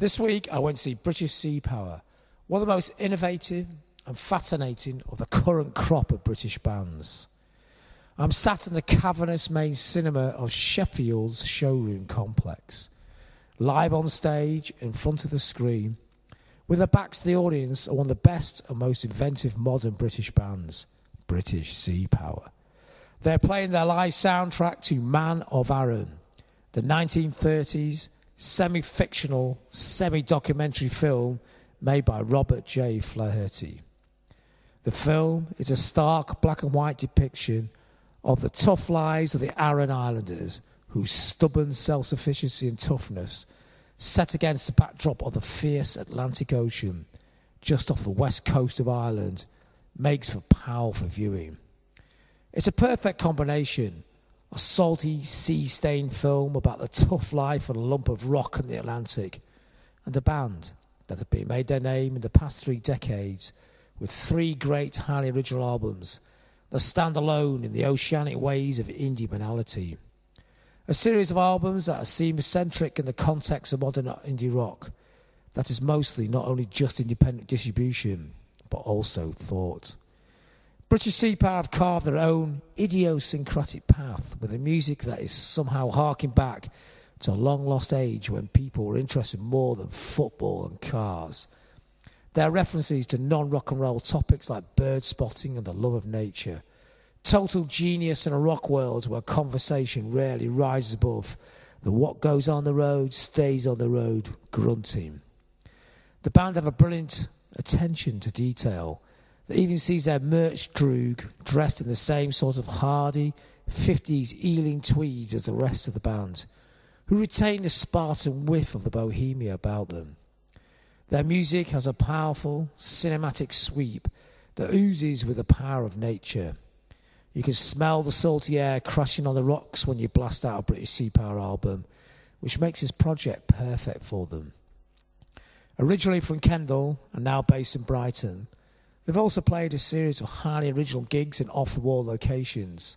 This week I went to see British Sea Power, one of the most innovative and fascinating of the current crop of British bands. I'm sat in the cavernous main cinema of Sheffield's showroom complex, live on stage in front of the screen, with their backs to the audience are one of the best and most inventive modern British bands, British Sea Power. They're playing their live soundtrack to Man of Arran, the 1930s semi-fictional, semi-documentary film made by Robert J. Flaherty. The film is a stark black and white depiction of the tough lives of the Aran Islanders, whose stubborn self-sufficiency and toughness, set against the backdrop of the fierce Atlantic Ocean just off the west coast of Ireland, makes for powerful viewing. It's a perfect combination. A salty, sea-stained film about the tough life of a lump of rock in the Atlantic, and a band that have been made their name in the past 3 decades with 3 great, highly original albums that stand alone in the oceanic waves of indie banality. A series of albums that seem eccentric in the context of modern indie rock, that is mostly not only just independent distribution, but also thought. British Sea Power have carved their own idiosyncratic path with a music that is somehow harking back to a long-lost age when people were interested in more than football and cars. There are references to non-rock and roll topics like bird spotting and the love of nature. Total genius in a rock world where conversation rarely rises above the what goes on the road stays on the road grunting. The band have a brilliant attention to detail that even sees their merch droog dressed in the same sort of hardy 50s Ealing tweeds as the rest of the band, who retain the Spartan whiff of the bohemia about them. Their music has a powerful cinematic sweep that oozes with the power of nature. You can smell the salty air crashing on the rocks when you blast out a British Sea Power album, which makes this project perfect for them. Originally from Kendal and now based in Brighton, they've also played a series of highly original gigs in off-the-wall locations,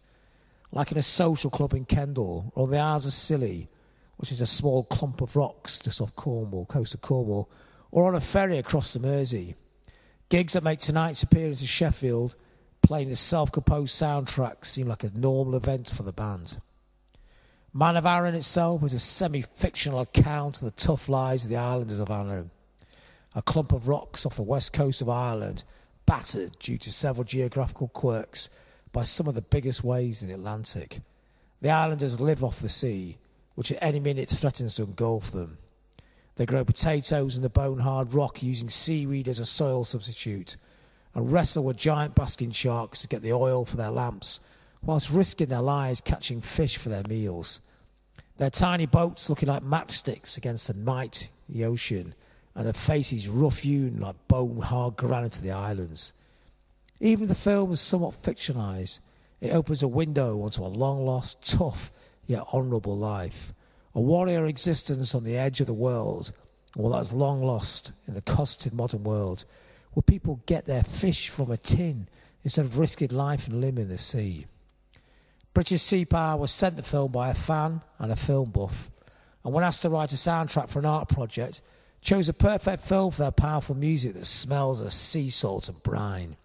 like in a social club in Kendal, or the Isles of Scilly, which is a small clump of rocks just off Cornwall, coast of Cornwall, or on a ferry across the Mersey. Gigs that make tonight's appearance in Sheffield, playing the self-composed soundtrack, seem like a normal event for the band. Man of Arran itself was a semi-fictional account of the tough lives of the islanders of Arran, a clump of rocks off the west coast of Ireland, battered due to several geographical quirks by some of the biggest waves in the Atlantic. The islanders live off the sea, which at any minute threatens to engulf them. They grow potatoes in the bone-hard rock using seaweed as a soil substitute, and wrestle with giant basking sharks to get the oil for their lamps, whilst risking their lives catching fish for their meals. Their tiny boats looking like matchsticks against the mighty ocean, and their faces rough-hewn like bone-hard granite of the islands. Even if the film is somewhat fictionalised, it opens a window onto a long-lost, tough, yet honourable life, a warrior existence on the edge of the world, or that is long lost in the cosseted modern world, where people get their fish from a tin instead of risking life and limb in the sea. British Sea Power was sent the film by a fan and a film buff, and when asked to write a soundtrack for an art project, chose a perfect film for their powerful music that smells of sea salt and brine.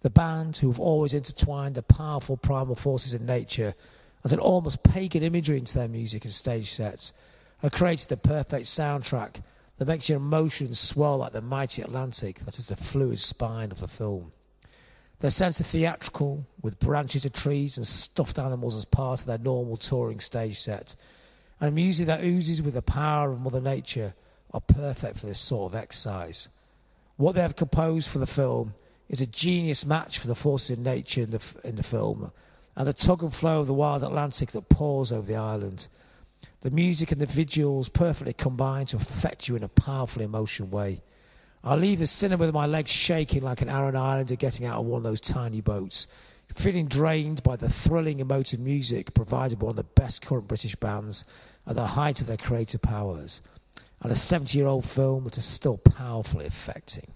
The band, who have always intertwined the powerful primal forces in nature and an almost pagan imagery into their music and stage sets, have created the perfect soundtrack that makes your emotions swell like the mighty Atlantic that is the fluid spine of the film. Their sense of theatrical, with branches of trees and stuffed animals as part of their normal touring stage set, and music that oozes with the power of Mother Nature, are perfect for this sort of exercise. What they have composed for the film is a genius match for the forces of nature in the film, and the tug and flow of the wild Atlantic that pours over the island. The music and the visuals perfectly combine to affect you in a powerful emotional way. I leave the cinema with my legs shaking like an Aran Islander getting out of one of those tiny boats, feeling drained by the thrilling, emotive music provided by one of the best current British bands at the height of their creative powers, and a 70-year-old film that is still powerfully affecting.